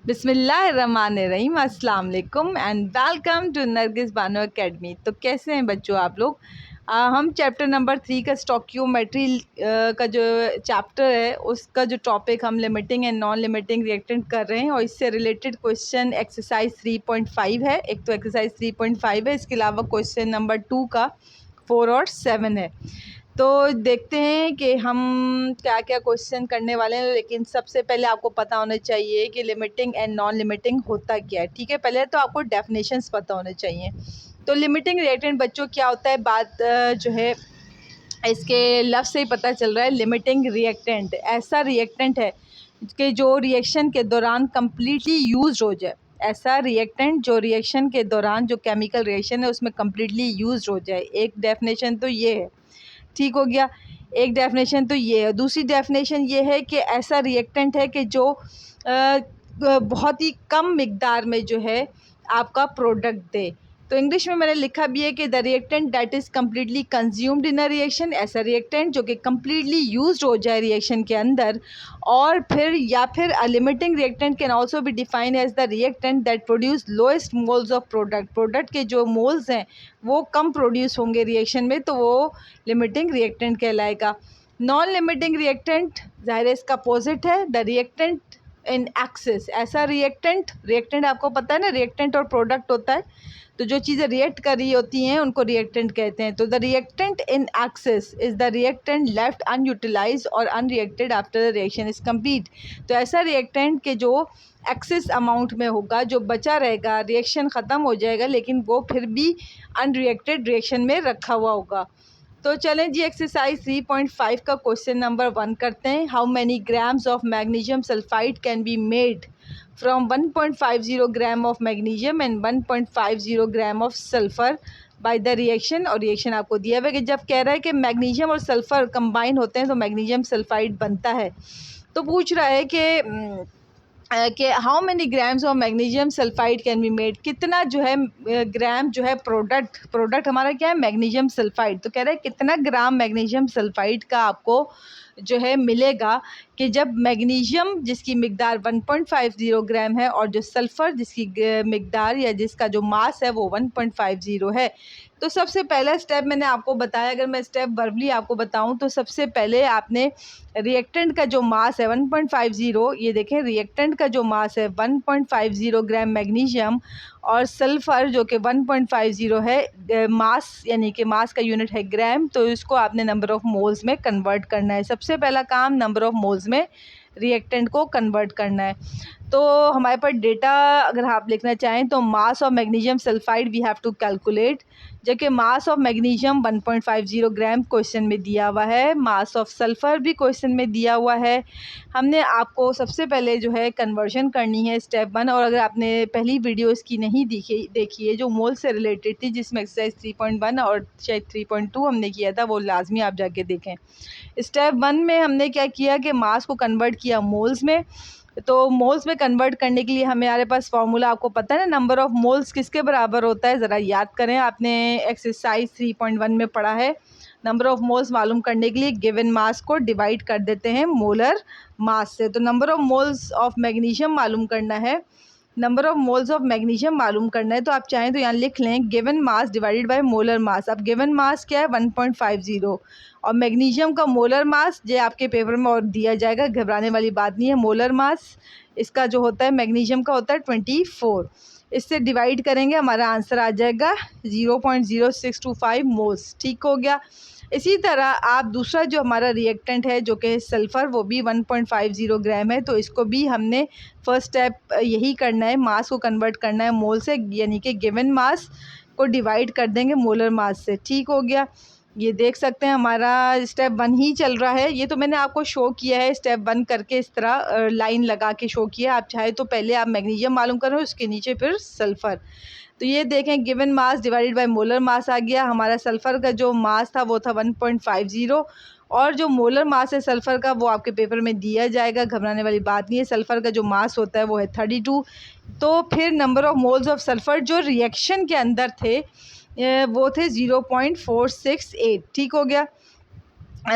बिस्मिल्लाहिर्रहमानिर्रहीम, अस्सलाम वालेकुम and welcome to Nargis Bano academy. तो कैसे हैं बच्चों आप लोग। हम चैप्टर नंबर 3 का स्टोकियोमेट्री का जो चैप्टर है उसका जो टॉपिक हम limiting and non limiting reactant कर रहे हैं और इससे रिलेटेड क्वेश्चन एक्सरसाइज 3.5 है। एक तो एक्सरसाइज 3.5 है, इसके अलावा क्वेश्चन नंबर 2 का 4 और 7 है। तो देखते हैं कि हम क्या क्या क्वेश्चन करने वाले हैं, लेकिन सबसे पहले आपको पता होना चाहिए कि लिमिटिंग एंड नॉन लिमिटिंग होता क्या है। ठीक है, पहले तो आपको डेफिनेशंस पता होने चाहिए। तो लिमिटिंग रिएक्टेंट बच्चों क्या होता है, बात जो है इसके लफ्ज़ से ही पता चल रहा है। लिमिटिंग रिएक्टेंट ऐसा रिएक्टेंट है कि जो रिएक्शन के दौरान कम्प्लीटली यूज़ हो जाए। ऐसा रिएक्टेंट जो रिएक्शन के दौरान जो केमिकल रिएक्शन है उसमें कम्प्लीटली यूज़ हो जाए। एक डेफिनेशन तो ये है, ठीक हो गया। एक डेफिनेशन तो ये है। दूसरी डेफिनेशन ये है कि ऐसा रिएक्टेंट है कि जो बहुत ही कम मिकदार में जो है आपका प्रोडक्ट दे। तो इंग्लिश में मैंने लिखा भी है कि the reactant that is completely consumed in a reaction. ऐसा रिएक्टेंट जो कि कम्प्लीटली यूज्ड हो जाए रिएक्शन के अंदर। और फिर या फिर a limiting reactant can also be defined as the reactant that produce lowest moles of product के जो मोल्स हैं वो कम प्रोड्यूस होंगे रिएक्शन में, तो वो लिमिटिंग रिएक्टेंट कहलाएगा। नॉन लिमिटिंग रिएक्टेंट ज़ाहिर है इसका अपोजिट है, द रिएक्टेंट इन एक्सेस। ऐसा रिएक्टेंट आपको पता है ना, रिएक्टेंट और प्रोडक्ट होता है, तो जो चीज़ें रिएक्ट कर रही होती हैं उनको रिएक्टेंट कहते हैं। तो the reactant in excess is the reactant left unutilized और unreacted after the reaction is complete. तो ऐसा रिएक्टेंट के जो एक्सेस अमाउंट में होगा, जो बचा रहेगा, रिएक्शन ख़त्म हो जाएगा लेकिन वो फिर भी अनरिएक्टेड रिएक्शन में रखा हुआ होगा। तो चलें जी, एक्सरसाइज 3.5 का क्वेश्चन नंबर 1 करते हैं। How many grams of magnesium sulphide can be made from 1.50 gram of magnesium and 1.50 gram of sulphur by the reaction. और रिएक्शन आपको दिया हुआ है कि जब कह रहा है कि मैग्नीशियम और सल्फ़र कंबाइन होते हैं तो मैग्नीशियम सल्फाइड बनता है। तो पूछ रहा है कि how many grams of magnesium sulphide can be made. कितना जो है ग्राम जो है प्रोडक्ट हमारा क्या है, मैग्नीशियम सल्फाइड। तो कह रहा है कितना ग्राम मैग्नीशियम सल्फाइड का आपको जो है मिलेगा कि जब मैग्नीशियम जिसकी मिकदार 1.50 ग्राम है और जो सल्फ़र जिसकी मिकदार या जिसका जो मास है वो 1.50 है। तो सबसे पहला स्टेप मैंने आपको बताया, अगर मैं स्टेप वर्बली आपको बताऊं तो सबसे पहले आपने रिएक्टेंट का जो मास है 1.50, ये देखें रिएक्टेंट का जो मास है 1.50 ग्राम मैग्नीशियम और सल्फ़र जो कि 1.50 है, मास यानी कि मास का यूनिट है ग्राम, तो इसको आपने नंबर ऑफ़ मोल्स में कन्वर्ट करना है। सबसे पहला काम नंबर ऑफ़ मोल्स में रिएक्टेंट को कन्वर्ट करना है। तो हमारे पास डेटा अगर आप लिखना चाहें तो mass of magnesium sulphide we have to calculate, जबकि mass of magnesium 1.50 gram question में दिया हुआ है, मास ऑफ सल्फ़र भी क्वेश्चन में दिया हुआ है। हमने आपको सबसे पहले जो है कन्वर्जन करनी है स्टेप 1। और अगर आपने पहली वीडियो इसकी नहीं देखी है जो मोल से रिलेटेड थी, जिसमें एक्सरसाइज 3.1 और शायद 3.2 हमने किया था, वो लाजमी आप जाके देखें। स्टेप 1 में हमने क्या किया कि मास को कन्वर्ट किया मोल्स में। तो मोल्स में कन्वर्ट करने के लिए हमारे पास फार्मूला आपको पता है ना, नंबर ऑफ़ मोल्स किसके बराबर होता है, ज़रा याद करें, आपने एक्सरसाइज 3.1 में पढ़ा है। नंबर ऑफ़ मोल्स मालूम करने के लिए गिवन मास को डिवाइड कर देते हैं मोलर मास से। तो number of moles of magnesium मालूम करना है, number of moles of magnesium मालूम करना है, तो आप चाहें तो यहाँ लिख लें given mass divided by molar मास। अब गिवन मास क्या है 1.50 और मैग्नीशियम का मोलर मास ये आपके पेपर में और दिया जाएगा, घबराने वाली बात नहीं है। मोलर मास इसका जो होता है मैग्नीशियम का होता है 24। इससे डिवाइड करेंगे हमारा आंसर आ जाएगा 0.0625 मोल्स। ठीक हो गया। इसी तरह आप दूसरा जो हमारा रिएक्टेंट है जो कि सल्फ़र, वो भी 1.50 ग्राम है, तो इसको भी हमने फर्स्ट स्टेप यही करना है, मास को कन्वर्ट करना है मोल से, यानी कि गिवन मास को डिवाइड कर देंगे मोलर मास से। ठीक हो गया। ये देख सकते हैं हमारा स्टेप 1 ही चल रहा है। ये तो मैंने आपको शो किया है स्टेप 1 करके, इस तरह लाइन लगा के शो किया। आप चाहे तो पहले आप मैग्नीशियम मालूम करें, उसके नीचे फिर सल्फ़र। तो ये देखें given mass divided by molar mass आ गया। हमारा सल्फ़र का जो मास था वो था 1.50 और जो मोलर मास है सल्फ़र का वो आपके पेपर में दिया जाएगा, घबराने वाली बात नहीं है। सल्फ़र का जो मास होता है वो है 32। तो फिर number of moles of sulphur जो रिएक्शन के अंदर थे वो थे 0.468। ठीक हो गया।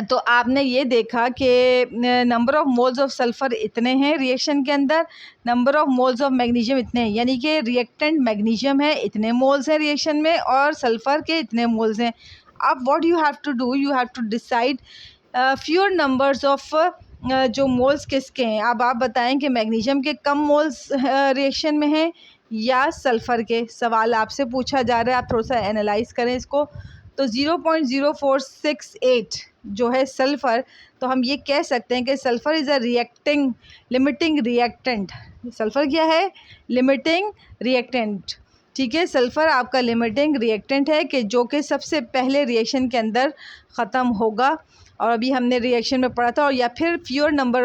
तो आपने ये देखा कि number of moles of sulphur इतने हैं रिएक्शन के अंदर, number of moles of magnesium इतने हैं, यानी कि रिएक्टेंट मैग्नीशियम है इतने मोल्स हैं रिएक्शन में और सल्फ़र के इतने मोल्स हैं। अब what you have to do, you have to decide fewer numbers of जो मोल्स किसके हैं। अब आप बताएं कि मैग्नीशियम के कम मोल्स रिएक्शन में हैं या सल्फ़र के। सवाल आपसे पूछा जा रहा है, आप थोड़ा सा एनालाइज करें इसको। तो 0.0468 जो है सल्फ़र, तो हम ये कह सकते हैं कि sulphur is a reacting limiting reactant. Sulphur क्या है? Limiting reactant. ठीक है, सल्फ़र आपका लिमिटिंग रिएक्टेंट है कि जो कि सबसे पहले रिएक्शन के अंदर ख़त्म होगा। और अभी हमने रिएक्शन में पढ़ा था। और या फिर फ्यूअर नंबर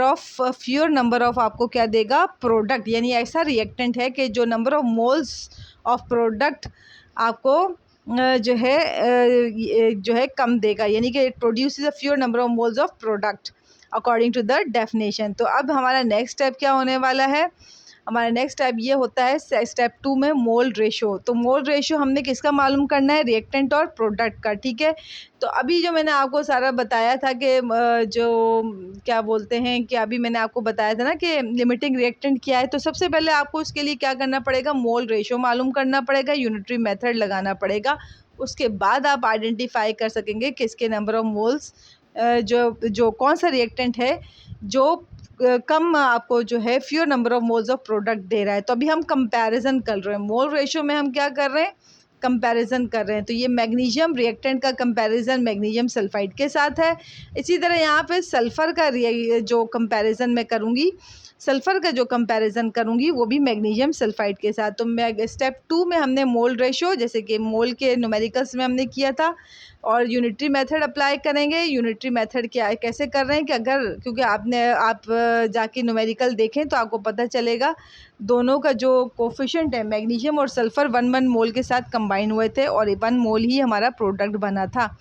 ऑफ़ आपको क्या देगा? प्रोडक्ट, यानी ऐसा रिएक्टेंट है कि जो number of moles of product आपको जो है कम देगा, यानी कि it produces a fewer number of moles of product according to the definition. तो अब हमारा नेक्स्ट स्टेप क्या होने वाला है? हमारा नेक्स्ट स्टेप ये होता है स्टेप 2 में मोल रेशो। तो मोल रेशो हमने किसका मालूम करना है? रिएक्टेंट और प्रोडक्ट का। ठीक है, तो अभी जो मैंने आपको सारा बताया था कि जो क्या बोलते हैं कि अभी मैंने आपको बताया था ना कि लिमिटिंग रिएक्टेंट क्या है। तो सबसे पहले आपको उसके लिए क्या करना पड़ेगा? मोल रेशो मालूम करना पड़ेगा, यूनिटरी मेथड लगाना पड़ेगा। उसके बाद आप आइडेंटिफाई कर सकेंगे किसके नंबर ऑफ मोल्स जो जो कौन सा रिएक्टेंट है जो कम आपको जो है fewer number of moles of product दे रहा है। तो अभी हम कंपैरिजन कर रहे हैं, मोल रेशियो में हम क्या कर रहे हैं? कंपैरिजन कर रहे हैं। तो ये मैग्नीशियम रिएक्टेंट का कंपैरिजन मैग्नीशियम सल्फाइड के साथ है। इसी तरह यहाँ पे सल्फ़र का जो कंपैरिजन मैं करूँगी, सल्फ़र का जो कंपैरिजन करूँगी वो भी मैग्नीशियम सल्फाइड के साथ। तो मैं स्टेप 2 में हमने मोल रेशियो जैसे कि मोल के न्यूमेरिकल्स में हमने किया था और यूनिटरी मेथड अप्लाई करेंगे। यूनिटरी मेथड क्या है, कैसे कर रहे हैं कि अगर क्योंकि आप जाके न्यूमेरिकल देखें तो आपको पता चलेगा दोनों का जो कोफिशिएंट है मैग्नीशियम और सल्फ़र 1 मोल के साथ कंबाइन हुए थे और 1 मोल ही हमारा प्रोडक्ट बना था।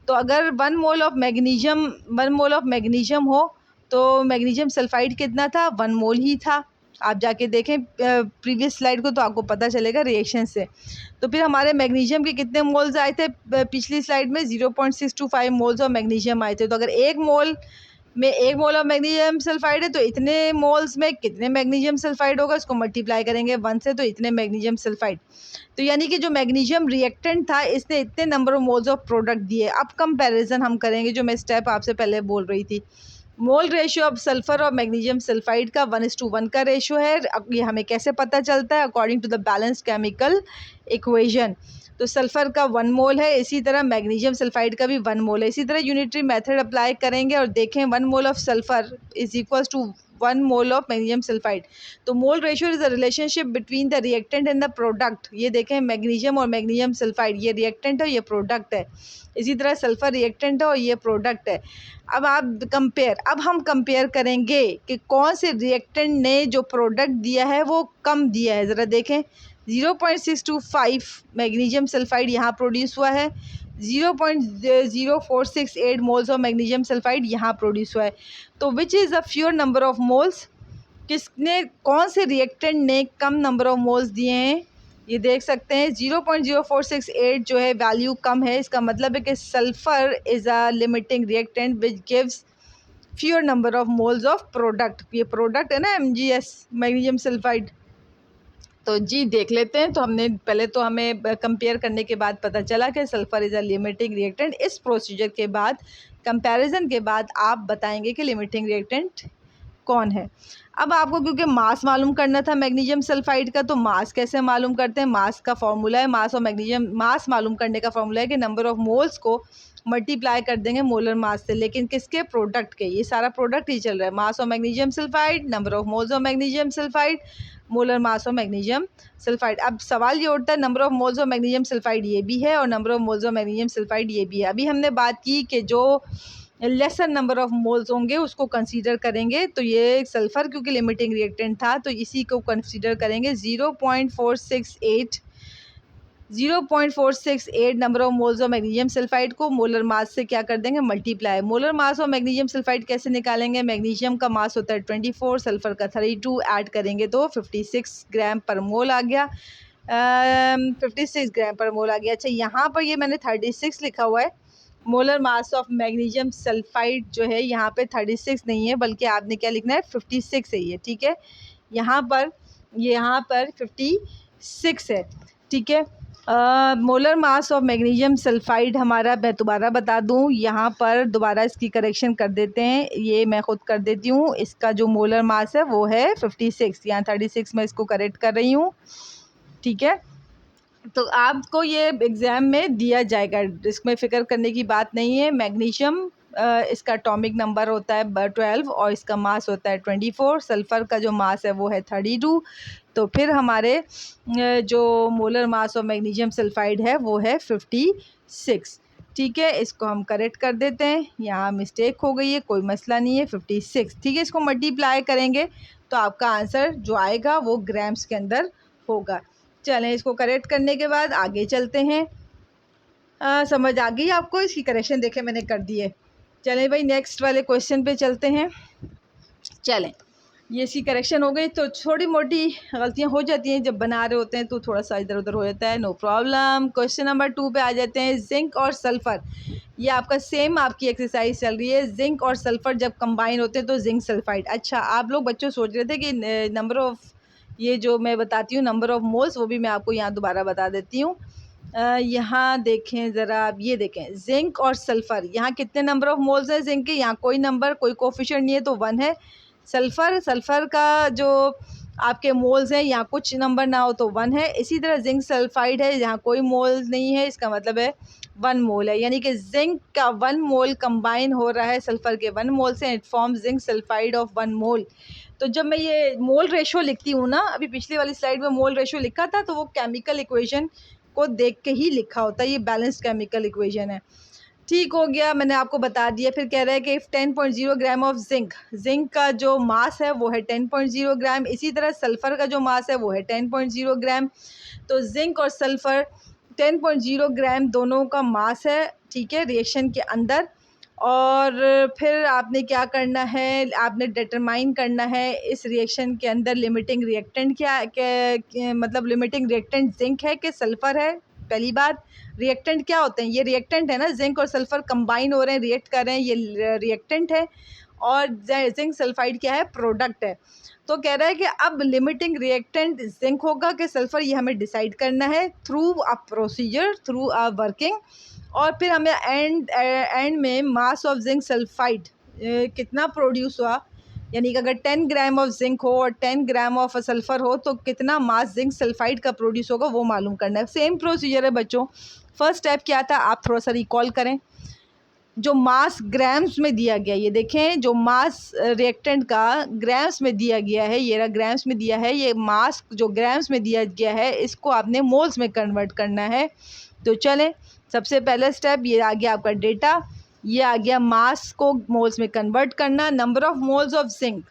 तो अगर 1 मोल ऑफ मैग्नीशियम हो तो मैग्नीशियम सल्फाइड कितना था? 1 मोल ही था। आप जाके देखें प्रीवियस स्लाइड को तो आपको पता चलेगा रिएक्शन से। तो फिर हमारे मैग्नीशियम के कितने मोल्स आए थे पिछली स्लाइड में? 0.625 मोल्स ऑफ मैग्नीशियम आए थे। तो अगर 1 मोल ऑफ मैग्नीशियम सल्फाइड है तो इतने मोल्स में कितने मैग्नीशियम सल्फाइड होगा? इसको मल्टीप्लाई करेंगे 1 से तो इतने मैग्नीशियम सल्फाइड। तो यानी कि जो मैग्नीशियम रिएक्टेंट था इसने इतने number of moles of product दिए। अब कंपैरिजन हम करेंगे जो मैं स्टेप आपसे पहले बोल रही थी। मोल रेशियो अब सल्फ़र और मैग्नीशियम सल्फाइड का 1:1 का रेशियो है। अब ये हमें कैसे पता चलता है? According to the balanced chemical equation. तो सल्फ़र का 1 मोल है, इसी तरह मैग्नीशियम सल्फाइड का भी 1 मोल है। इसी तरह यूनिटरी मेथड अप्लाई करेंगे और देखें 1 mole of sulphur is equals to 1 mole of magnesium sulphide. तो mole ratio is the relationship between the reactant and the product. ये देखें मैग्नीशियम और मैग्नीशियम सल्फाइड, ये रिएक्टेंट है, ये प्रोडक्ट है। इसी तरह सल्फ़र रिएक्टेंट है और ये प्रोडक्ट है। अब हम कंपेयर करेंगे कि कौन से रिएक्टेंट ने जो प्रोडक्ट दिया है वो कम दिया है। ज़रा देखें 0.625 मैग्नीशियम सल्फाइड यहाँ प्रोड्यूस हुआ है, 0.0468 मोल्स ऑफ मैग्नीशियम सल्फाइड यहाँ प्रोड्यूस हुआ है। तो which is the fewer number of moles? कौन से रिएक्टेंट ने कम नंबर ऑफ मोल्स दिए हैं? ये देख सकते हैं 0.0468 जो है वैल्यू कम है। इसका मतलब है कि sulphur is a limiting reactant which gives fewer number of moles of product. ये प्रोडक्ट है ना MgS मैग्नीशियम सल्फाइड। तो जी देख लेते हैं। तो हमें कंपेयर करने के बाद पता चला कि sulphur is a limiting reactant. इस प्रोसीजर के बाद कंपैरिजन के बाद आप बताएंगे कि लिमिटिंग रिएक्टेंट कौन है। अब आपको क्योंकि मास मालूम करना था मैग्नीशियम सल्फाइड का, तो मास कैसे मालूम करते हैं? मास का फॉर्मूला है, मास मालूम करने का फॉर्मूला है कि नंबर ऑफ मोल्स को मल्टीप्लाई कर देंगे मोलर मास से, लेकिन किसके? प्रोडक्ट के। ये सारा प्रोडक्ट ही चल रहा है। Mass of magnesium sulphide, number of moles of magnesium sulphide, molar mass of magnesium sulphide. अब सवाल ये उठता है number of moles of magnesium sulphide ये भी है और number of moles of magnesium sulphide ये भी है। अभी हमने बात की कि जो लेसर नंबर ऑफ मोल्स होंगे उसको कंसीडर करेंगे। तो ये सल्फ़र क्योंकि लिमिटिंग रिएक्टेंट था तो इसी को कंसीडर करेंगे। 0.468 number of moles of magnesium sulphide को मोलर मास से क्या कर देंगे? Multiply. Molar mass of magnesium sulphide कैसे निकालेंगे? मैग्नीशियम का मास होता है 24, सल्फ़र का 32, ऐड करेंगे तो 56 ग्राम पर मोल आ गया। 56 ग्राम पर मोल आ गया। अच्छा यहाँ पर ये मैंने 36 लिखा हुआ है, molar mass of magnesium sulphide जो है यहाँ पे 36 नहीं है, बल्कि आपने क्या लिखना है 56 है ये, ठीक है। यहाँ पर 56 है, ठीक है। Molar mass of magnesium sulphide हमारा, मैं दोबारा बता दूं, यहाँ पर दोबारा इसकी करेक्शन कर देते हैं, ये मैं ख़ुद कर देती हूँ। इसका जो मोलर मास है वो है 56, यहाँ 36 मैं इसको करेक्ट कर रही हूँ, ठीक है। तो आपको ये एग्ज़ाम में दिया जाएगा, इसमें फ़िक्र करने की बात नहीं है। मैग्नीशियम इसका एटॉमिक नंबर होता है 12 और इसका मास होता है 24। सल्फ़र का जो मास है वो है 32। तो फिर हमारे जो molar mass of magnesium sulphide है वो है 56, ठीक है। इसको हम करेक्ट कर देते हैं, यहाँ मिस्टेक हो गई है, कोई मसला नहीं है, 56, ठीक है। इसको मल्टीप्लाई करेंगे तो आपका आंसर जो आएगा वो ग्राम्स के अंदर होगा। चलें, इसको करेक्ट करने के बाद आगे चलते हैं। समझ आ गई आपको? इसकी करेक्शन देखें मैंने कर दी है। चलें भाई, नेक्स्ट वाले क्वेश्चन पे चलते हैं। चलें, ये इसकी करेक्शन हो गई। तो छोटी मोटी गलतियां हो जाती हैं, जब बना रहे होते हैं तो थोड़ा सा इधर उधर हो जाता है, नो प्रॉब्लम। क्वेश्चन नंबर 2 पे आ जाते हैं। जिंक और सल्फ़र, ये आपका सेम आपकी एक्सरसाइज चल रही है। जिंक और सल्फ़र जब कंबाइन होते हैं तो जिंक सल्फाइड। अच्छा, आप लोग बच्चों सोच रहे थे कि नंबर ऑफ़, ये जो मैं बताती हूँ नंबर ऑफ़ मोल्स, वो भी मैं आपको यहाँ दोबारा बता देती हूँ। यहाँ देखें ज़रा, आप ये देखें, जिंक और सल्फ़र, यहाँ कितने नंबर ऑफ़ मोल्स हैं जिंक के? यहाँ कोई नंबर, कोई कोफिशिएंट नहीं है तो 1 है। सल्फ़र का जो आपके मोल्स हैं, यहाँ कुछ नंबर ना हो तो 1 है। इसी तरह जिंक सल्फाइड है, यहाँ कोई मोल नहीं है, इसका मतलब है 1 मोल है। यानी कि जिंक का 1 मोल कंबाइन हो रहा है सल्फ़र के 1 मोल से, it form zinc sulphide of 1 मोल। तो जब मैं ये मोल रेशो लिखती हूँ ना, अभी पिछली वाली स्लाइड में मोल रेशो लिखा था, तो वो केमिकल इक्वेशन को देख के ही लिखा होता है, ये बैलेंस्ड केमिकल इक्वेशन है। ठीक हो गया, मैंने आपको बता दिया। फिर कह रहा है कि 10.0 ग्राम ऑफ जिंक का जो मास है वो है 10.0 ग्राम। इसी तरह सल्फ़र का जो मास है वो है 10.0 ग्राम। तो जिंक और सल्फ़र 10.0 ग्राम दोनों का मास है, ठीक है, रिएक्शन के अंदर। और फिर आपने क्या करना है, आपने डिटरमाइन करना है इस रिएक्शन के अंदर लिमिटिंग रिएक्टेंट मतलब लिमिटिंग रिएक्टेंट जिंक है कि सल्फ़र है। पहली बात, रिएक्टेंट क्या होते हैं? ये रिएक्टेंट है ना, जिंक और सल्फ़र कंबाइन हो रहे हैं, रिएक्ट कर रहे हैं, ये रिएक्टेंट है। और जिंक सल्फाइड क्या है? प्रोडक्ट है। तो कह रहा है कि अब लिमिटिंग रिएक्टेंट जिंक होगा कि सल्फ़र, ये हमें डिसाइड करना है through a procedure, through a working. और फिर हमें एंड में मास ऑफ जिंक सल्फाइड कितना प्रोड्यूस हुआ, यानी कि अगर 10 ग्राम ऑफ जिंक हो और 10 ग्राम ऑफ सल्फ़र हो तो कितना मास जिंक सल्फाइड का प्रोड्यूस होगा, वो मालूम करना है। सेम प्रोसीजर है बच्चों। फर्स्ट स्टेप क्या था, आप थोड़ा सा रिकॉल करें। जो मास ग्राम्स में दिया गया, ये देखें, जो मास रिएक्टेंट का ग्राम्स में दिया गया है, ये रहा ग्राम्स में दिया है, ये मास जो ग्राम्स में दिया गया है, इसको आपने मोल्स में कन्वर्ट करना है। तो चलें, सबसे पहला स्टेप ये आ गया आपका डेटा, ये आ गया मास को मोल्स में कन्वर्ट करना। Number of moles of zinc,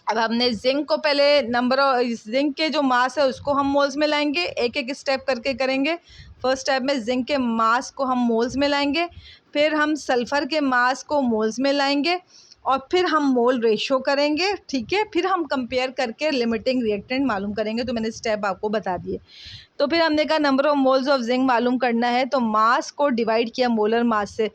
अब हमने जिंक को पहले नंबर ऑफ जिंक के जो मास है उसको हम मोल्स में लाएंगे, एक एक स्टेप करके करेंगे। फर्स्ट स्टेप में जिंक के मास को हम मोल्स में लाएंगे, फिर हम सल्फ़र के मास को मोल्स में लाएंगे, और फिर हम मोल रेशो करेंगे, ठीक है। फिर हम कंपेयर करके लिमिटिंग रिएक्टेंट मालूम करेंगे। तो मैंने स्टेप आपको बता दिए। तो फिर हमने कहा number of moles of zinc मालूम करना है, तो मास को डिवाइड किया मोलर मास से।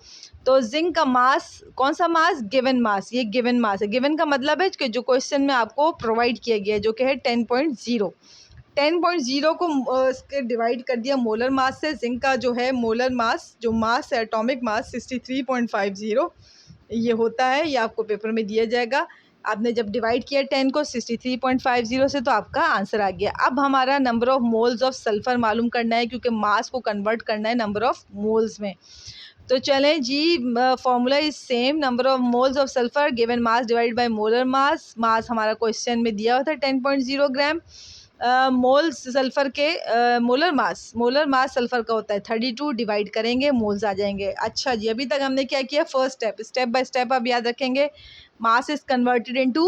तो जिंक का मास, कौन सा मास? गिवन मास, ये गिवन मास है। गिवन का मतलब है कि जो क्वेश्चन में आपको प्रोवाइड किया गया है, जो कि है 10.0। 10.0 को इसके डिवाइड कर दिया मोलर मास से। जिंक का जो है मोलर मास, जो मास है, एटॉमिक मास 63.50 ये होता है। ये आपको पेपर में दिया जाएगा। आपने जब डिवाइड किया 10 को 63.50 से, तो आपका आंसर आ गया। अब हमारा number of moles of sulphur मालूम करना है, क्योंकि मास को कन्वर्ट करना है नंबर ऑफ़ मोल्स में। तो चलें जी, formula is same, number of moles of sulphur given mass divide by molar mass. Mass हमारा क्वेश्चन में दिया हुआ था 10.0 ग्राम। मोल्स सल्फ़र के मोलर मास सल्फ़र का होता है 32, डिवाइड करेंगे, मोल्स आ जाएंगे। अच्छा जी, अभी तक हमने क्या किया? First step, step by step आप याद रखेंगे। मास is converted into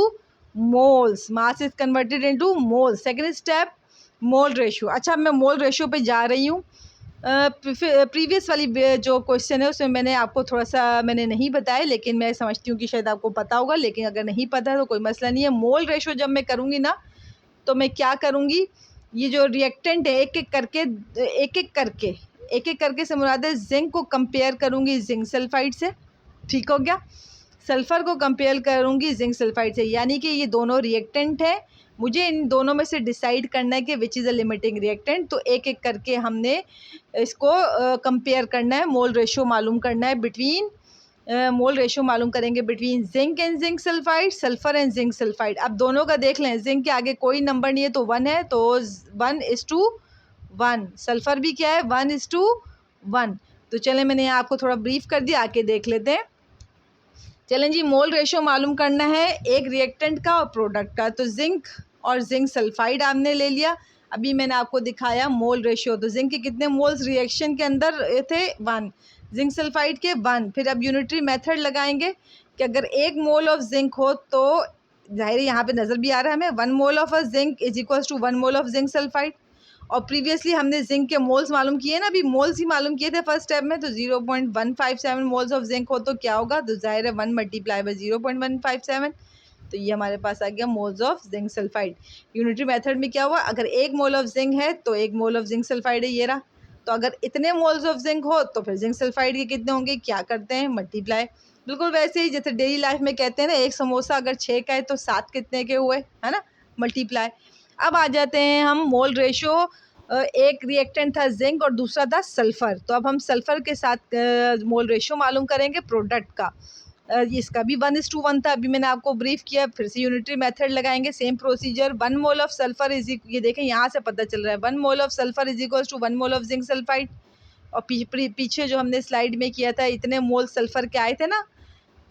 moles, mass is converted into moles. Second step, mole ratio. अच्छा, मैं मोल रेशो पे जा रही हूँ। प्रीवियस वाली जो क्वेश्चन है उसमें मैंने आपको थोड़ा सा मैंने नहीं बताया, लेकिन मैं समझती हूँ कि शायद आपको पता होगा, लेकिन अगर नहीं पता है तो कोई मसला नहीं है। मोल रेशो जब मैं करूँगी ना, तो मैं क्या करूँगी, ये जो रिएक्टेंट है एक एक करके एक एक करके से मुराद है जिंक को कंपेयर करूँगी जिंक सल्फाइड से, ठीक हो गया। सल्फ़र को कंपेयर करूँगी जिंक सल्फाइड से, यानी कि ये दोनों रिएक्टेंट है, मुझे इन दोनों में से डिसाइड करना है कि which is a limiting reactant. तो एक एक करके हमने इसको कंपेयर करना है, मोल रेशो मालूम करना है बिटवीन मोल रेशो मालूम करेंगे between zinc and zinc sulphide, sulphur and zinc sulphide. अब दोनों का देख लें, जिंक के आगे कोई नंबर नहीं है तो 1 है, तो 1:1। सल्फ़र भी क्या है, 1:1। तो चलें, मैंने यहाँ आपको थोड़ा ब्रीफ कर दिया, आके देख लेते हैं। चलें जी, मोल रेशो मालूम करना है एक रिएक्टेंट का और प्रोडक्ट का। तो जिंक और जिंक सल्फाइड आपने ले लिया, अभी मैंने आपको दिखाया मोल रेशो। तो जिंक के कितने मोल्स रिएक्शन के अंदर थे, 1, जिंक सल्फाइड के 1। फिर अब यूनिटरी मेथड लगाएंगे कि अगर 1 मोल ऑफ जिंक हो तो जाहिर यहाँ पे नज़र भी आ रहा है हमें, 1 mole of a zinc is equals to 1 mole of zinc sulphide. और प्रीवियसली हमने जिंक के मोल्स मालूम किए ना, अभी मोल्स ही मालूम किए थे फर्स्ट स्टेप में। तो 0.157 मोल्स ऑफ जिंक हो तो क्या होगा, तो जाहिर है 1 मल्टीप्लाई बाई 0.157, तो ये हमारे पास आ गया moles of zinc sulphide. Unitary method में क्या हुआ, अगर 1 मोल ऑफ जिंक है तो 1 मोल ऑफ जिंक सल्फाइड है, ये रहा। तो अगर इतने मोल्स ऑफ जिंक हो तो फिर जिंक सल्फाइड के कितने होंगे, क्या करते हैं, मल्टीप्लाई। बिल्कुल वैसे ही जैसे डेली लाइफ में कहते हैं ना, एक समोसा अगर 6 का है तो 7 कितने के हुए, है ना, मल्टीप्लाई। अब आ जाते हैं हम मोल रेशो, एक रिएक्टेंट था जिंक और दूसरा था सल्फ़र। तो अब हम सल्फ़र के साथ मोल रेशो मालूम करेंगे प्रोडक्ट का। इसका भी 1:1 था, अभी मैंने आपको ब्रीफ किया। फिर से यूनिटरी मेथड लगाएंगे, same procedure. 1 mole of sulphur is, ये देखें यहाँ से पता चल रहा है, 1 mole of sulphur is equals to 1 mole of zinc sulphide. और पीछे जो हमने स्लाइड में किया था, इतने मोल सल्फ़र के आए थे ना,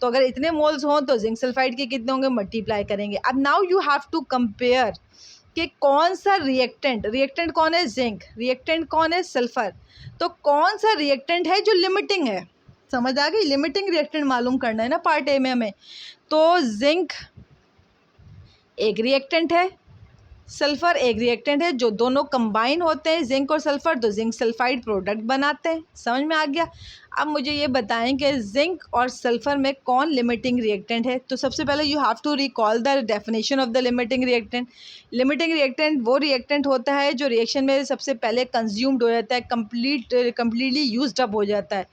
तो अगर इतने मोल्स हों तो जिंक सल्फाइड के कितने होंगे, मल्टीप्लाई करेंगे। अब now you have to compare कि कौन सा रिएक्टेंट कौन है, जिंक, रिएक्टेंट कौन है, सल्फ़र। तो कौन सा रिएक्टेंट है जो लिमिटिंग है, समझ आ गई, लिमिटिंग रिएक्टेंट मालूम करना है ना पार्ट ए में हमें। तो जिंक एक रिएक्टेंट है, सल्फ़र एक रिएक्टेंट है, जो दोनों कंबाइन होते हैं जिंक और सल्फ़र तो जिंक सल्फाइड प्रोडक्ट बनाते हैं। समझ में आ गया। अब मुझे ये बताएं कि जिंक और सल्फ़र में कौन लिमिटिंग रिएक्टेंट है। तो सबसे पहले you have to recall the definition of the limiting reactant. Limiting reactant वो रिएक्टेंट होता है जो रिएक्शन में सबसे पहले कंज्यूम्ड हो जाता है, कम्प्लीटली यूज्ड अप हो जाता है।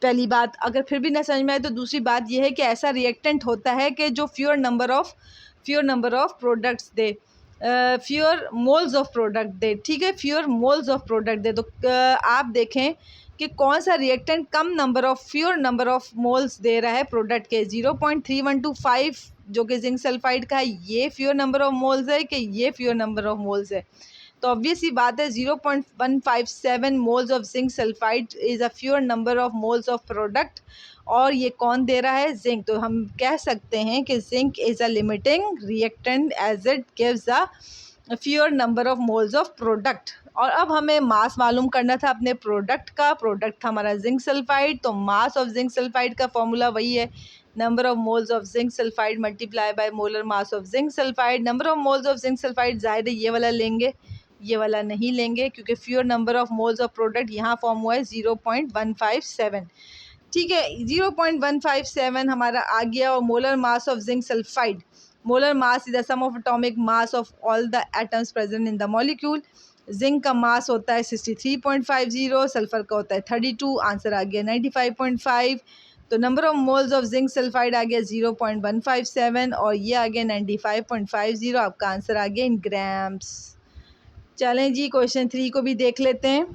पहली बात, अगर फिर भी ना समझ में आए तो दूसरी बात यह है कि ऐसा रिएक्टेंट होता है कि जो फ्यूअर नंबर ऑफ प्रोडक्ट्स दे, फ्यूअर मोल्स ऑफ प्रोडक्ट दे, ठीक है, फ्यूअर मोल्स ऑफ प्रोडक्ट दे। तो आप देखें कि कौन सा रिएक्टेंट कम फ्यूअर नंबर ऑफ मोल्स दे रहा है प्रोडक्ट के। 0.3125 जो कि जिंक सल्फाइड का है, ये फ्यूअर नंबर ऑफ मोल्स है कि ये फ्यूअर नंबर ऑफ मोल्स है। तो ऑब्वियस ही बात है 0.157 moles of zinc sulphide is a fewer number of moles of product. और ये कौन दे रहा है, जिंक। तो हम कह सकते हैं कि zinc is a limiting reactant as it gives a fewer number of moles of product. और अब हमें मास मालूम करना था अपने प्रोडक्ट का। प्रोडक्ट था हमारा जिंक सल्फाइड, तो मास ऑफ जिंक सल्फाइड का फॉर्मूला वही है, number of moles of zinc sulphide multiply by molar mass of zinc sulphide. Number of moles of zinc sulphide ज़ाहिर है ये वाला लेंगे, ये वाला नहीं लेंगे, क्योंकि fewer number of moles of product यहाँ फॉर्म हुआ है 0.157, ठीक है। 0.157 हमारा आ गया। और molar mass of zinc sulphide, molar mass is the sum of atomic mass of all the atoms present in the molecule. Zinc का मास होता है 63.50, सल्फर का होता है 32, आंसर आ गया 95.5। तो number of moles of zinc sulphide आ गया 0.157 और ये आ गया 95.50। आपका आंसर आ गया इन ग्राम्स। चलें जी, क्वेश्चन 3 को भी देख लेते हैं।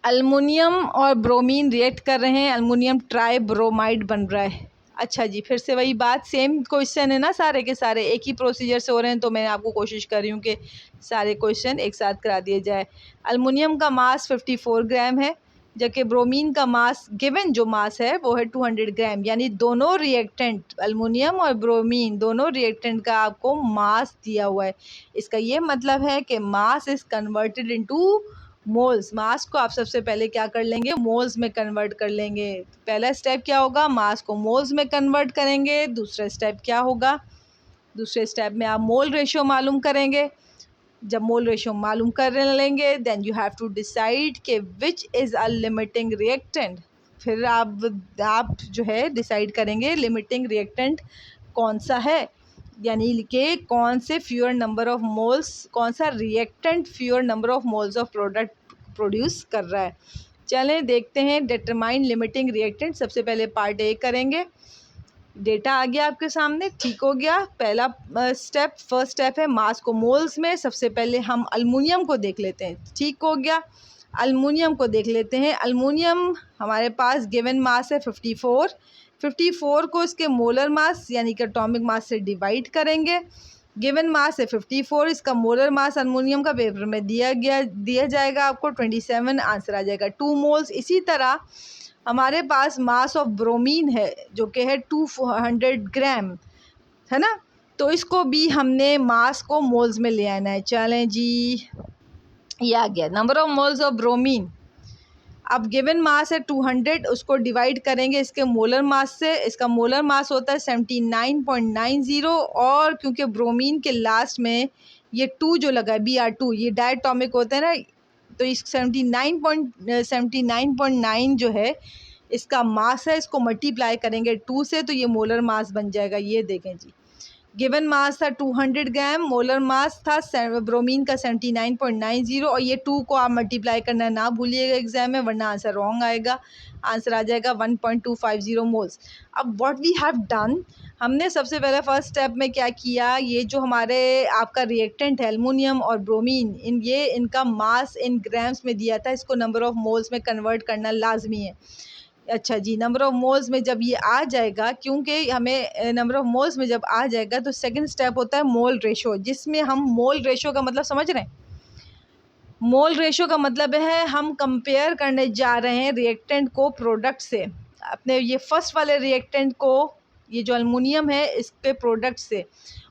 अल्मुनियम और ब्रोमीन रिएक्ट कर रहे हैं, अल्मुनियम ट्राई ब्रोमाइड बन रहा है। अच्छा जी, फिर से वही बात, सेम क्वेश्चन है ना, सारे के सारे एक ही प्रोसीजर से हो रहे हैं, तो मैं आपको कोशिश कर रही हूँ कि सारे क्वेश्चन एक साथ करा दिए जाए। अल्मुनियम का मास 54 ग्राम है, जबकि ब्रोमीन का मास, गिवन जो मास है वो है 200 ग्राम। यानी दोनों रिएक्टेंट, अल्मुनियम और ब्रोमीन, दोनों रिएक्टेंट का आपको मास दिया हुआ है। इसका ये मतलब है कि mass is converted into moles. Mass को आप सबसे पहले क्या कर लेंगे, मोल्स में कन्वर्ट कर लेंगे। पहला स्टेप क्या होगा, मास को मोल्स में कन्वर्ट करेंगे। दूसरा स्टेप क्या होगा, दूसरे स्टेप में आप मोल रेशियो मालूम करेंगे। जब मोल रेशियो मालूम कर लेंगे, then you have to decide कि which is a limiting reactant. फिर आप जो है डिसाइड करेंगे लिमिटिंग रिएक्टेंट कौन सा है, यानी कि कौन से फ्यूअर नंबर ऑफ मोल्स, कौन सा reactant fewer number of moles of product produce कर रहा है। चलें देखते हैं डिटरमाइन लिमिटिंग रिएक्टेंट। सबसे पहले पार्ट ए करेंगे। डेटा आ गया आपके सामने, ठीक हो गया। पहला फर्स्ट स्टेप है मास को मोल्स में। सबसे पहले हम अल्मुनियम को देख लेते हैं, ठीक हो गया। अल्मुनियम को देख लेते हैं। अल्मुनियम हमारे पास गिवन मास है 54 को इसके मोलर मास यानी कि एटॉमिक मास से डिवाइड करेंगे। गिवन मास है 54, इसका मोलर मास अल्मुनियम का पेपर में दिया जाएगा आपको 27, आंसर आ जाएगा 2 मोल्स। इसी तरह हमारे पास मास ऑफ ब्रोमीन है जो कि है 200 ग्राम, है ना। तो इसको भी हमने मास को मोल्स में ले आना है। चलें जी, ये आ गया number of moles of bromine. अब गिवन मास है 200, उसको डिवाइड करेंगे इसके मोलर मास से। इसका मोलर मास होता है 79.90, और क्योंकि ब्रोमीन के लास्ट में ये 2 जो लगा है Br2, ये डायटोमिक होता है ना, तो इस 79.9 जो है इसका मास है, इसको मल्टीप्लाई करेंगे 2 से तो ये मोलर मास बन जाएगा। ये देखें जी, गिवन मास था 200 ग्राम, मोलर मास था ब्रोमीन का 79.90, और ये 2 को आप मल्टीप्लाई करना ना भूलिएगा एग्जाम में, वरना आंसर रॉन्ग आएगा। आंसर आ जाएगा 1250 मोल्स। अब व्हाट वी हैव डन, हमने सबसे पहले फर्स्ट स्टेप में क्या किया, ये जो हमारे आपका रिएक्टेंट है एल्युमिनियम और ब्रोमीन, इनका मास इन ग्राम्स में दिया था, इसको नंबर ऑफ मोल्स में कन्वर्ट करना लाजमी है। अच्छा जी, नंबर ऑफ़ मोल्स में जब ये आ जाएगा, क्योंकि हमें नंबर ऑफ़ मोल्स में जब आ जाएगा तो सेकंड स्टेप होता है मोल रेशो, जिसमें हम मोल रेशो का मतलब समझ रहे हैं। मोल रेशो का मतलब है हम कंपेयर करने जा रहे हैं रिएक्टेंट को प्रोडक्ट से, अपने ये फर्स्ट वाले रिएक्टेंट को, ये जो अल्युमिनियम है इसके प्रोडक्ट से।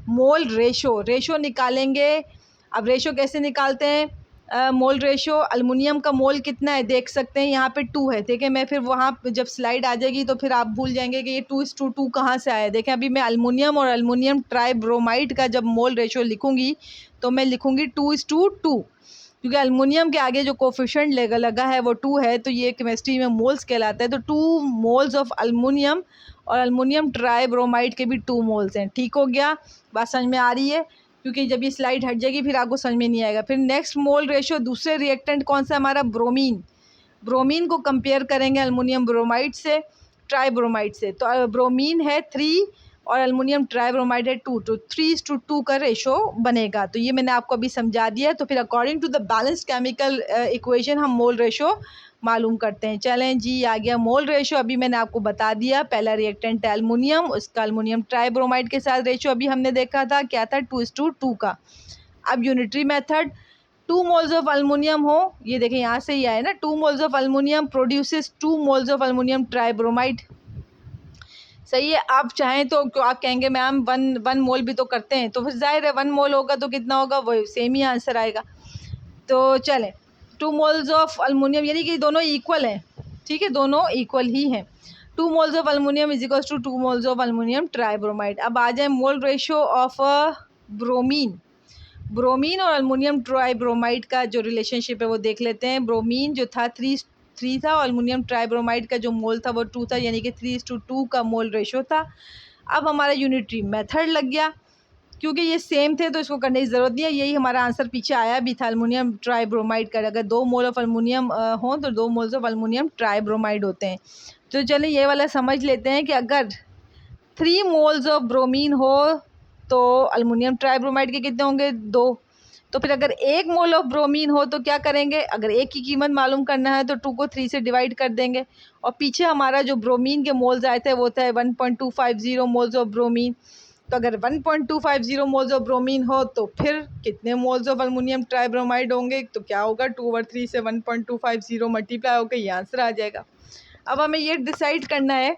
मोल रेशो निकालेंगे। अब रेशो कैसे निकालते हैं, मोल रेशो, अल्युमिनियम का मोल कितना है देख सकते हैं, यहाँ पे 2 है। देखें, मैं फिर वहाँ जब स्लाइड आ जाएगी तो फिर आप भूल जाएंगे कि ये 2:2 कहाँ से आया। देखें, अभी मैं अल्युमिनियम और अल्युमिनियम ट्राइब्रोमाइड का जब मोल रेशो लिखूँगी तो मैं लिखूँगी 2:2, क्योंकि अल्युमिनियम के आगे जो कोफिशिएंट लगा है वो 2 है, तो ये केमिस्ट्री में मोल्स कहलाता है। तो 2 मोल्स ऑफ अल्युमिनियम, और अल्युमिनियम ट्राइब्रोमाइड के भी 2 मोल्स हैं। ठीक हो गया, बात समझ में आ रही है, क्योंकि जब ये स्लाइड हट जाएगी फिर आपको समझ में नहीं आएगा। फिर नेक्स्ट मोल रेशो, दूसरे रिएक्टेंट कौन सा हमारा, ब्रोमीन को कंपेयर करेंगे अल्युमिनियम ब्रोमाइड से, ट्राइब्रोमाइड से। तो ब्रोमीन है 3 और अल्युमिनियम ट्राइब्रोमाइड है 2, तो 3:2 का रेशो बनेगा। तो ये मैंने आपको अभी समझा दिया है। तो फिर according to the balance chemical equation हम मोल रेशो मालूम करते हैं। चलें जी, आ गया मोल रेशो, अभी मैंने आपको बता दिया। पहला रिएक्टेंट है एल्युमिनियम, उसका अल्युमिनियम ट्राइब्रोमाइड के साथ रेशो अभी हमने देखा था, क्या था, 2:2 का। अब unitary method, 2 moles of aluminium हो, ये देखें यहाँ से ही आया ना, 2 moles of aluminium produces 2 moles of aluminium tribromide. सही है। आप चाहें तो आप कहेंगे मैम 1 मोल भी तो करते हैं, तो फिर जाहिर है 1 मोल होगा तो कितना होगा, वो सेम ही आंसर आएगा। तो चलें, 2 मोल्स ऑफ अल्युमिनियम, यानी कि दोनों इक्वल हैं, ठीक है, दोनों इक्वल ही हैं। 2 moles of aluminium is equals to 2 moles of aluminium tribromide. अब आ जाए मोल रेशो ऑफ ब्रोमीन और अल्युमिनियम ट्राइब्रोमाइड का जो रिलेशनशिप है वो देख लेते हैं। ब्रोमीन जो था 3 था, और अल्युमिनियम ट्राइब्रोमाइड का जो मोल था वो 2 था, यानी कि 3:2 का मोल रेशो था। अब हमारा यूनिटरी मेथड लग गया, क्योंकि ये सेम थे तो इसको करने की ज़रूरत नहीं है। यही हमारा आंसर पीछे आया भी था अल्युमिनियम ट्राइब्रोमाइड का। अगर 2 मोल ऑफ अल्युमिनियम हों तो 2 मोल्स ऑफ अल्युमिनियम ट्राइब्रोमाइड होते हैं। तो चलिए ये वाला समझ लेते हैं कि अगर 3 मोल्स ऑफ ब्रोमीन हो तो अल्युमिनियम ट्राइब्रोमाइड के कितने होंगे, 2। तो फिर अगर 1 मोल ऑफ ब्रोमीन हो तो क्या करेंगे, अगर 1 की कीमत मालूम करना है तो 2 को 3 से डिवाइड कर देंगे। और पीछे हमारा जो ब्रोमीन के मोल्स आए थे वो थे 1.250 मोल्स ऑफ ब्रोमीन। तो अगर 1.250 मोल्स ऑफ ब्रोमीन हो तो फिर कितने मोल्स ऑफ अल्युमिनियम ट्राइब्रोमाइड होंगे, तो क्या होगा, 2/3 से 1.250 मल्टीप्लाई होकर ये आंसर आ जाएगा। अब हमें ये डिसाइड करना है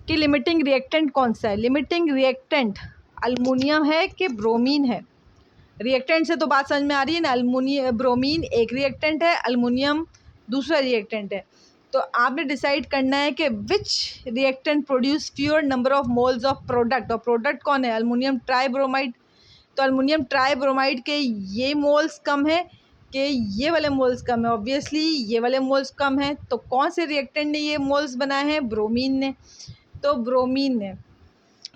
कि लिमिटिंग रिएक्टेंट कौन सा है। लिमिटिंग रिएक्टेंट अल्युमिनियम है कि ब्रोमीन है। रिएक्टेंट से तो बात समझ में आ रही है ना, ब्रोमीन एक रिएक्टेंट है, अल्युमिनियम दूसरा रिएक्टेंट है। तो आपने डिसाइड करना है कि which reactant produce fewer number of moles of product, और प्रोडक्ट कौन है, अल्युमिनियम ट्राइब्रोमाइड। तो अल्युमिनियम ट्राइब्रोमाइड के ये मोल्स कम है कि ये वाले मोल्स कम है, ऑब्वियसली ये वाले मोल्स कम हैं। तो कौन से रिएक्टेंट ने ये मोल्स बनाए हैं, ब्रोमीन ने। तो ब्रोमीन ने,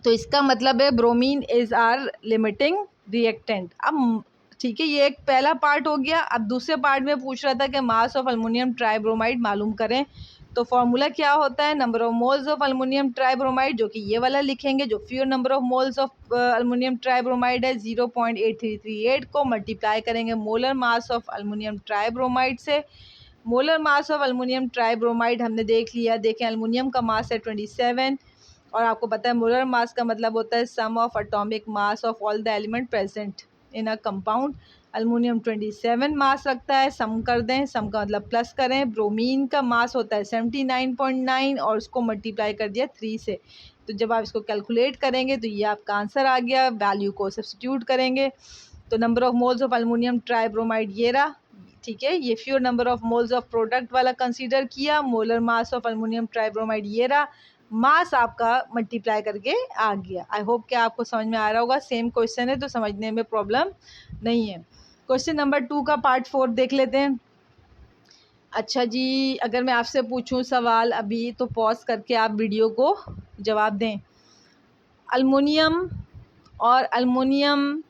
तो इसका मतलब है bromine is our limiting reactant. अब ठीक है, ये एक पहला पार्ट हो गया। अब दूसरे पार्ट में पूछ रहा था कि मास ऑफ अल्युमिनियम ट्राइब्रोमाइड मालूम करें। तो फॉर्मूला क्या होता है, number of moles of aluminium tribromide, जो कि ये वाला लिखेंगे, जो fewer number of moles of aluminium tribromide है 0.8338 को मल्टीप्लाई करेंगे molar mass of aluminium tribromide से। Molar mass of aluminium tribromide हमने देख लिया। देखें, अल्युमिनियम का मास है 27, और आपको पता है मोलर मास का मतलब होता है sum of atomic mass of all the element present in a compound. Aluminium 27 mass रखता है, सम कर दें, सम का मतलब प्लस करें। ब्रोमीन का मास होता है 79.9 और उसको मल्टीप्लाई कर दिया 3 से। तो जब आप इसको कैलकुलेट करेंगे तो ये आपका आंसर आ गया। वैल्यू को सब्स्टिट्यूट करेंगे तो number of moles of aluminium tribromide ये रहा। ठीक है, ये फ्यूर number of moles of product वाला कंसीडर किया। Molar mass of aluminium tribromide ये रहा। मास आपका मल्टीप्लाई करके आ गया। आई होप कि आपको समझ में आ रहा होगा। सेम क्वेश्चन है तो समझने में प्रॉब्लम नहीं है। क्वेश्चन नंबर 2 का पार्ट 4 देख लेते हैं। अच्छा जी, अगर मैं आपसे पूछूं सवाल अभी तो पॉज करके आप वीडियो को जवाब दें। अल्युमिनियम और अल्युमिनियम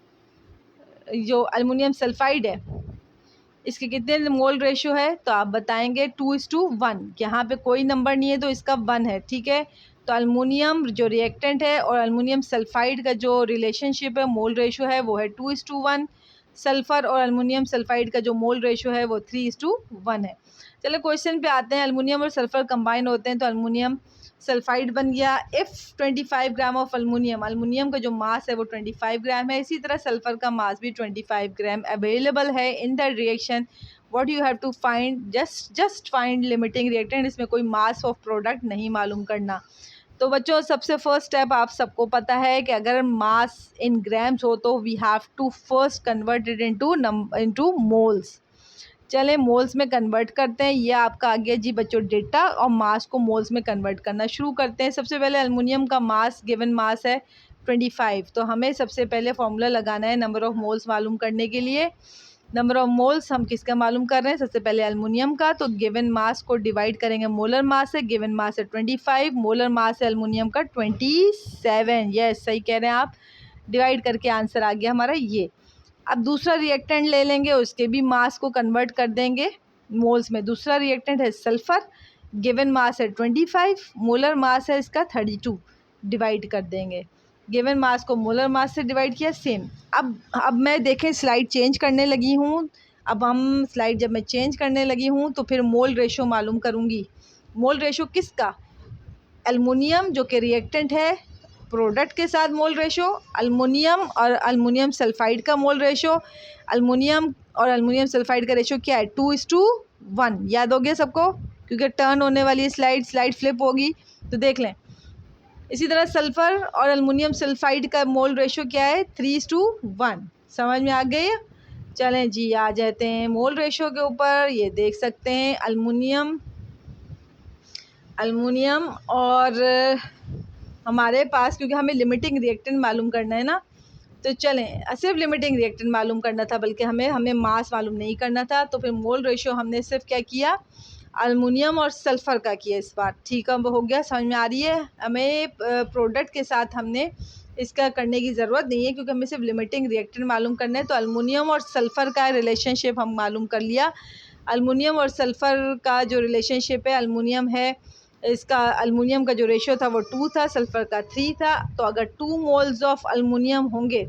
जो अल्युमिनियम सल्फाइड है, इसके कितने मोल रेशो है, तो आप बताएंगे 2:1। यहाँ पे कोई नंबर नहीं है तो इसका 1 है। ठीक है, तो अल्युमिनियम जो रिएक्टेंट है और अल्युमिनियम सल्फाइड का जो रिलेशनशिप है, मोल रेशो है, वो है 2:1। सल्फ़र और अल्युमिनियम सल्फाइड का जो मोल रेशो है वो 3:1 है। चलो क्वेश्चन पे आते हैं। अल्युमिनियम और सल्फ़र कंबाइन होते हैं तो अल्युमिनियम सल्फाइड बन गया। If 25 gram of aluminium, aluminium का जो मास है वो 25 ग्राम है। इसी तरह सल्फ़र का मास भी 25 ग्राम अवेलेबल है in the reaction. What you have to find, just find limiting reactant. इसमें कोई मास ऑफ प्रोडक्ट नहीं मालूम करना। तो बच्चों, सबसे फर्स्ट स्टेप आप सबको पता है कि अगर मास इन ग्राम्स हो तो we have to first convert it into moles. चलें मोल्स में कन्वर्ट करते हैं। ये आपका आ गया जी बच्चों डेटा, और मास को मोल्स में कन्वर्ट करना शुरू करते हैं। सबसे पहले अल्युमिनियम का मास, गिवन मास है 25, तो हमें सबसे पहले फॉर्मूला लगाना है नंबर ऑफ़ मोल्स मालूम करने के लिए। नंबर ऑफ़ मोल्स हम किसका मालूम कर रहे हैं, सबसे पहले अल्युमिनियम का। तो गिवन मास को डिवाइड करेंगे मोलर मास से। गिवन मास है 25, मोलर मास है अल्युमिनियम का 27। यस, सही कह रहे हैं आप। डिवाइड करके आंसर आ गया हमारा ये। अब दूसरा रिएक्टेंट ले लेंगे, उसके भी मास को कन्वर्ट कर देंगे मोल्स में। दूसरा रिएक्टेंट है सल्फ़र, गिवन मास है 25, मोलर मास है इसका 32। डिवाइड कर देंगे, गिवन मास को मोलर मास से डिवाइड किया, सेम। अब मैं देखें स्लाइड चेंज करने लगी हूँ। अब हम स्लाइड जब मैं चेंज करने लगी हूँ तो फिर मोल रेशो मालूम करूँगी। मोल रेशो किसका, एल्युमिनियम जो कि रिएक्टेंट है प्रोडक्ट के साथ मोल रेशो, अल्युमिनियम और अल्युमिनियम सल्फाइड का मोल रेशो। अल्युमिनियम और अल्युमिनियम सल्फाइड का रेशो क्या है, 2:1। याद हो गया सबको, क्योंकि टर्न होने वाली स्लाइड फ्लिप होगी तो देख लें। इसी तरह सल्फ़र और अल्युमिनियम सल्फाइड का मोल रेशो क्या है, 3:1। समझ में आ गई। चलें जी, आ जाते हैं मोल रेशो के ऊपर। ये देख सकते हैं अल्युमिनियम और हमारे पास, क्योंकि हमें लिमिटिंग रिएक्टेंट मालूम करना है ना, तो चलें सिर्फ लिमिटिंग रिएक्टेंट मालूम करना था, बल्कि हमें मास मालूम नहीं करना था। तो फिर मोल रेशो हमने सिर्फ क्या किया, अल्युमिनियम और सल्फ़र का किया इस बार। ठीक है, अब हो गया, समझ में आ रही है। हमें प्रोडक्ट के साथ हमने इसका करने की ज़रूरत नहीं है, क्योंकि हमें सिर्फ लिमिटिंग रिएक्टेंट मालूम करना है। तो अल्युमिनियम और सल्फ़र का रिलेशनशिप हम मालूम कर लिया। अल्युमिनियम और सल्फ़र का जो रिलेशनशिप है, अल्युमिनियम है इसका, अल्युमिनियम का जो रेशो था वो 2 था, सल्फ़र का 3 था। तो अगर 2 मोल्स ऑफ अल्युमिनियम होंगे,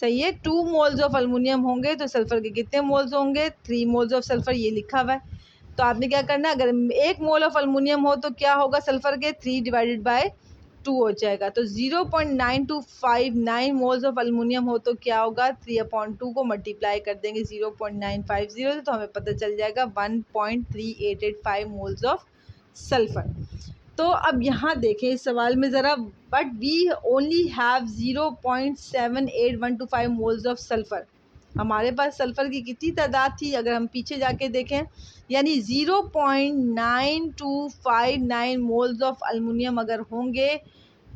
सही है, 2 मोल्स ऑफ अल्युमिनियम होंगे तो सल्फ़र के कितने मोल्स होंगे, 3 मोल्स ऑफ सल्फ़र, ये लिखा हुआ है। तो आपने क्या करना है, अगर 1 मोल ऑफ अल्युमिनियम हो तो क्या होगा, सल्फ़र के 3/2 हो जाएगा। तो 0.9259 मोल्स ऑफ अल्युमिनियम हो तो क्या होगा, 3/2 को मल्टीप्लाई कर देंगे 0.950 तो हमें पता चल जाएगा 1.3885 मोल्स ऑफ सल्फ़र। तो अब यहाँ देखें इस सवाल में ज़रा, but we only have 0.78125 moles of sulphur. हमारे पास सल्फ़र की कितनी तादाद थी, अगर हम पीछे जाके देखें, यानी 0.9259 मोल्स ऑफ अल्युमिनियम अगर होंगे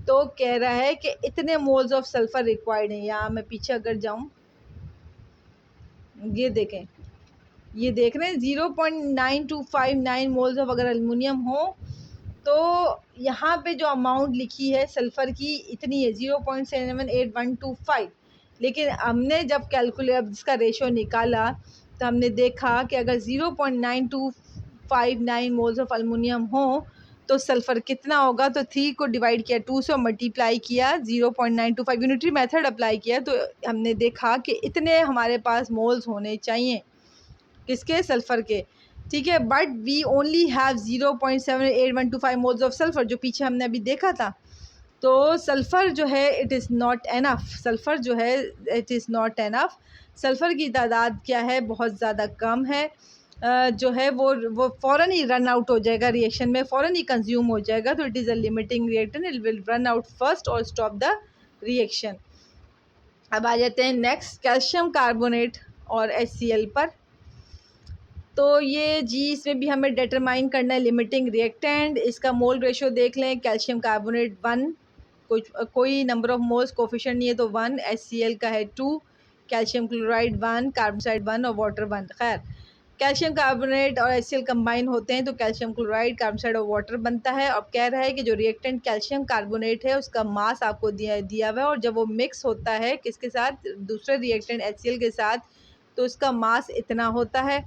तो कह रहा है कि इतने मोल्स ऑफ सल्फ़र रिक्वायर्ड हैं। यहाँ मैं पीछे अगर जाऊँ, ये देखें, ये देख रहे हैं 0.9259 मोल्स ऑफ अगर अल्युमिनियम हो तो यहाँ पे जो अमाउंट लिखी है सल्फ़र की इतनी है 0.78125। लेकिन हमने जब कैलकुलेट इसका रेशो निकाला तो हमने देखा कि अगर 0.9259 मोल्स ऑफ अल्मुनियम हो तो सल्फ़र कितना होगा। तो 3 को डिवाइड किया 2 से और मल्टीप्लाई किया 0.925 यूनिटरी मेथड अप्लाई किया तो हमने देखा कि इतने हमारे पास मोल्स होने चाहिए, किसके, सल्फ़र के, ठीक है। But we only have 0.7825 moles of sulphur, जो पीछे हमने अभी देखा था। तो सल्फ़र जो है it is not enough, sulphur जो है it is not enough. Sulphur की तादाद क्या है, बहुत ज़्यादा कम है। जो है वो फ़ौरन ही रन आउट हो जाएगा, रिएक्शन में फ़ौरन ही कंज्यूम हो जाएगा। तो it is a limiting reactant, it will run out first और स्टॉप द रिएक्शन। अब आ जाते हैं नेक्स्ट कैल्शियम कार्बोनेट और HCl पर। तो ये जी इसमें भी हमें डिटरमाइन करना है लिमिटिंग रिएक्टेंट। इसका मोल रेशो देख लें, कैल्शियम कार्बोनेट 1, कोई नंबर ऑफ मोल्स कोफिशिएंट नहीं है तो 1, HCl का है 2, कैल्शियम क्लोराइड 1, कार्बन डाइऑक्साइड 1 और वाटर 1। खैर कैल्शियम कार्बोनेट और HCl कंबाइन होते हैं तो कैल्शियम क्लोराइड, कार्बन डाइऑक्साइड और वाटर बनता है। अब कह रहा है कि जो रिएक्टेंट कैल्शियम कार्बोनेट है उसका मास आपको दिया हुआ है और जब वो मिक्स होता है किसके साथ, दूसरे रिएक्टेंट HCl के साथ, तो उसका मास इतना होता है।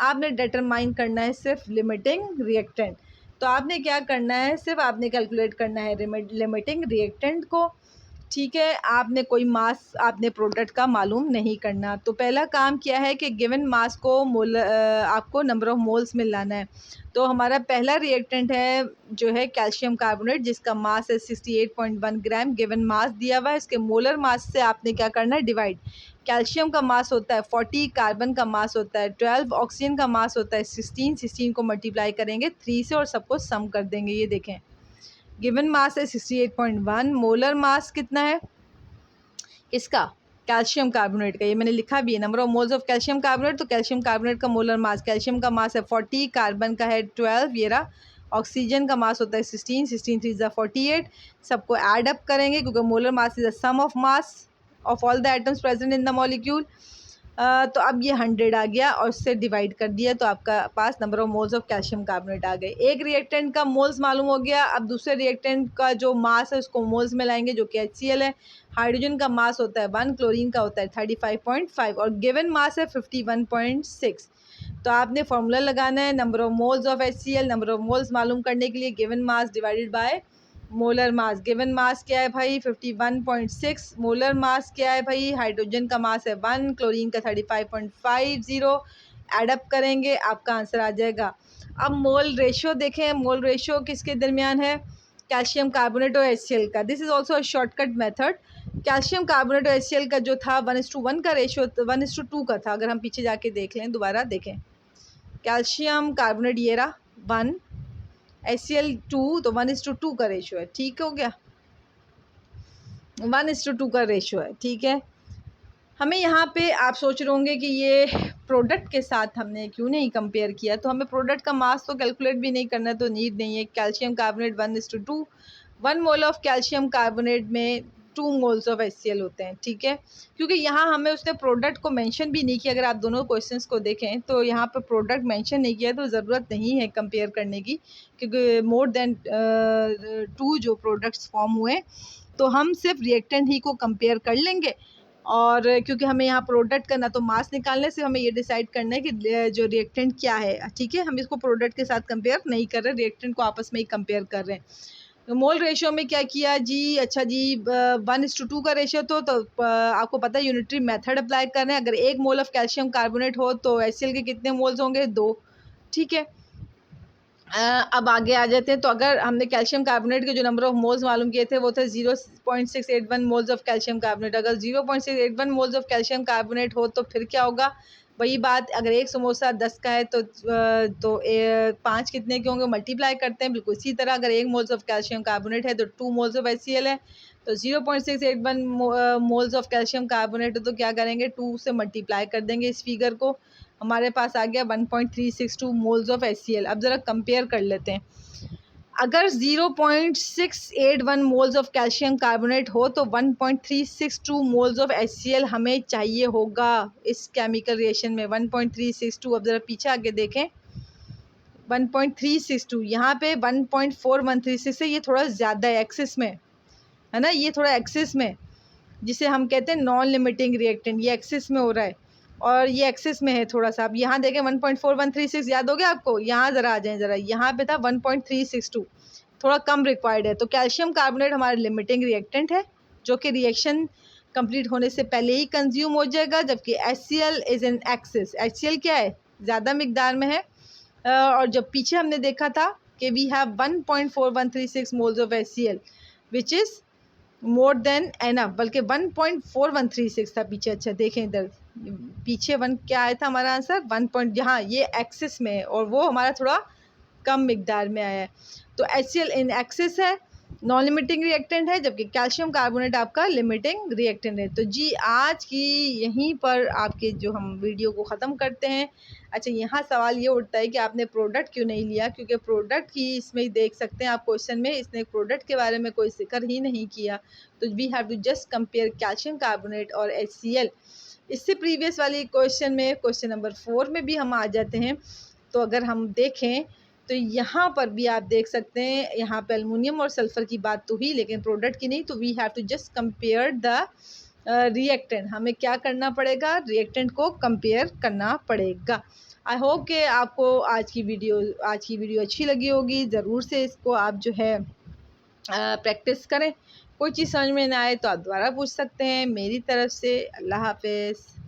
आपने डिटरमाइन करना है सिर्फ लिमिटिंग रिएक्टेंट। तो आपने क्या करना है, सिर्फ आपने कैलकुलेट करना है लिमिटिंग रिएक्टेंट को, ठीक है। आपने कोई मास आपने प्रोडक्ट का मालूम नहीं करना। तो पहला काम क्या है कि गिवन मास को आपको नंबर ऑफ़ मोल्स में लाना है। तो हमारा पहला रिएक्टेंट है जो है कैल्शियम कार्बोनेट, जिसका मास है 68.1 ग्राम। गिवन मास दिया हुआ है, इसके मोलर मास से आपने क्या करना है, डिवाइड। कैल्शियम का मास होता है 40, कार्बन का मास होता है 12, ऑक्सीजन का मास होता है 16 को मल्टीप्लाई करेंगे 3 से और सबको सम कर देंगे। ये देखें गिवन मास है 68.1, मोलर मास कितना है किसका, कैल्शियम कार्बोनेट का। ये मैंने लिखा भी है, number of moles of calcium carbonate. तो कैल्शियम कार्बोनेट का मोलर मास, कैल्शियम का मास है 40, कार्बन का है 12, ये रहा। ऑक्सीजन का मास होता है 16, 16 3 ज़ा 48। सबको ऐड अप करेंगे क्योंकि molar mass is the sum of mass of all the atoms present in the molecule. तो अब ये 100 आ गया और उससे डिवाइड कर दिया तो आपका पास number of moles of calcium carbonate आ गए। एक रिएक्टेंट का मोल्स मालूम हो गया। अब दूसरे रिएक्टेंट का जो मास है उसको मोल्स में लाएंगे, जो कि HCl है। हाइड्रोजन का मास होता है 1, क्लोरीन का होता है 35.5 और गिवन मास है 51.6। तो आपने फार्मूला लगाना है number of moles of HCl, number of moles मालूम करने के लिए given mass divided by molar mass. Given mass क्या है भाई 51.6, मोलर मास क्या है भाई, हाइड्रोजन का मास है 1, क्लोरीन का 35.50। एडअप करेंगे आपका आंसर आ जाएगा। अब मोल रेशियो देखें, मोल रेशियो किसके दरमियान है, कैल्शियम कार्बोनेट और HCl का। This is also a shortcut method. Calcium carbonate और HCl का जो था 1:1 का रेशियो 1:2 का था। अगर हम पीछे जाके देख लें, दोबारा देखें, कैल्शियम कार्बोनेट ये रहा 1, HCl 2, तो 1:2 का रेशियो है, ठीक हो गया, 1:2 का रेशियो है, ठीक है। हमें यहाँ पे आप सोच रहे होंगे कि ये प्रोडक्ट के साथ हमने क्यों नहीं कंपेयर किया। तो हमें प्रोडक्ट का मास तो कैलकुलेट भी नहीं करना, तो नीड नहीं है। Calcium carbonate 1:2, 1 mole of calcium carbonate में 2 मोल्स ऑफ HCl होते हैं, ठीक है। क्योंकि यहाँ हमें उसने प्रोडक्ट को मेंशन भी नहीं किया। अगर आप दोनों क्वेश्चंस को देखें तो यहाँ पर प्रोडक्ट मेंशन नहीं किया, तो ज़रूरत नहीं है कंपेयर करने की, क्योंकि मोर देन 2 जो प्रोडक्ट्स फॉर्म हुए तो हम सिर्फ रिएक्टेंट ही को कंपेयर कर लेंगे। और क्योंकि हमें यहाँ प्रोडक्ट करना, तो मास निकालने से हमें ये डिसाइड करना है कि जो रिएक्टेंट क्या है, ठीक है। हम इसको प्रोडक्ट के साथ कंपेयर नहीं कर रहे, रिएक्टेंट को आपस में ही कंपेयर कर रहे हैं। तो मोल रेशियो में क्या किया जी, अच्छा जी 1:2 का रेशियो तो आपको पता है यूनिटरी मेथड अप्लाई कर रहे हैं। अगर 1 मोल ऑफ कैल्शियम कार्बोनेट हो तो HCl के कितने मोल्स होंगे, 2, ठीक है। अब आगे आ जाते हैं। तो अगर हमने कैल्शियम कार्बोनेट के जो नंबर ऑफ मोल्स मालूम किए थे वो थे 0.681 मोल्स ऑफ कैल्शियम कार्बोनेट। अगर 0.681 मोल्स ऑफ कैल्शियम कार्बोनेट हो तो फिर क्या होगा, वही बात, अगर एक समोसा 10 का है तो 5 कितने के होंगे, मल्टीप्लाई करते हैं। बिल्कुल इसी तरह अगर 1 मोल्स ऑफ कैल्शियम कार्बोनेट है तो 2 मोल्स ऑफ HCl है। तो 0.681 मोल्स ऑफ कैल्शियम कार्बोनेट तो क्या करेंगे, 2 से मल्टीप्लाई कर देंगे इस फिगर को, हमारे पास आ गया 1.362 मोल्स ऑफ HCl। अब ज़रा कंपेयर कर लेते हैं। अगर 0.681 मोल्स ऑफ कैल्शियम कार्बोनेट हो तो 1.362 मोल्स ऑफ HCl हमें चाहिए होगा इस केमिकल रिएक्शन में। 1.362, अब ज़रा पीछे आगे देखें, 1.362, यहाँ पे 1.4136 है, ये थोड़ा ज़्यादा है एक्सिस में, है ना, ये थोड़ा एक्सिस में। जिसे हम कहते हैं नॉन लिमिटिंग रिएक्टेंट। ये एक्सिस में हो रहा है और ये एक्सिस में है थोड़ा सा। अब यहाँ देखें 1.4136 याद हो गया आपको। यहाँ ज़रा आ जाएं, ज़रा यहाँ पे था 1.362, थोड़ा कम रिक्वायर्ड है। तो कैल्शियम कार्बोनेट हमारा लिमिटिंग रिएक्टेंट है जो कि रिएक्शन कंप्लीट होने से पहले ही कंज्यूम हो जाएगा, जबकि HCl is in axis. HCl क्या है, ज़्यादा मिकदार में है। और जब पीछे हमने देखा था कि we have 1.4136 moles of HCl which is more than enough, बल्कि 1.4136 था पीछे। अच्छा देखें इधर पीछे वन क्या आया था हमारा आंसर 1 पॉइंट, यहाँ ये एक्सिस में है और वो हमारा थोड़ा कम मिकदार में आया है। तो HCl इन एक्सिस है, नॉन लिमिटिंग रिएक्टेंट है, जबकि कैल्शियम कार्बोनेट आपका लिमिटिंग रिएक्टेंट है। तो जी आज की यहीं पर आपके जो हम वीडियो को ख़त्म करते हैं। अच्छा यहाँ सवाल ये उठता है कि आपने प्रोडक्ट क्यों नहीं लिया, क्योंकि प्रोडक्ट ही इसमें देख सकते हैं आप क्वेश्चन में, इसने प्रोडक्ट के बारे में कोई जिक्र ही नहीं किया। तो we have to just compare calcium carbonate और HCl। इससे प्रीवियस वाली क्वेश्चन में, क्वेश्चन नंबर 4 में भी हम आ जाते हैं। तो अगर हम देखें तो यहाँ पर भी आप देख सकते हैं, यहाँ पे एल्युमिनियम और सल्फ़र की बात तो हुई लेकिन प्रोडक्ट की नहीं। तो we have to just compare the reactant. हमें क्या करना पड़ेगा, रिएक्टेंट को कंपेयर करना पड़ेगा। आई होप कि आपको आज की वीडियो अच्छी लगी होगी। ज़रूर से इसको आप जो है प्रैक्टिस करें। कोई चीज़ समझ में ना आए तो आप दोबारा पूछ सकते हैं। मेरी तरफ से अल्लाह हाफ़िज़।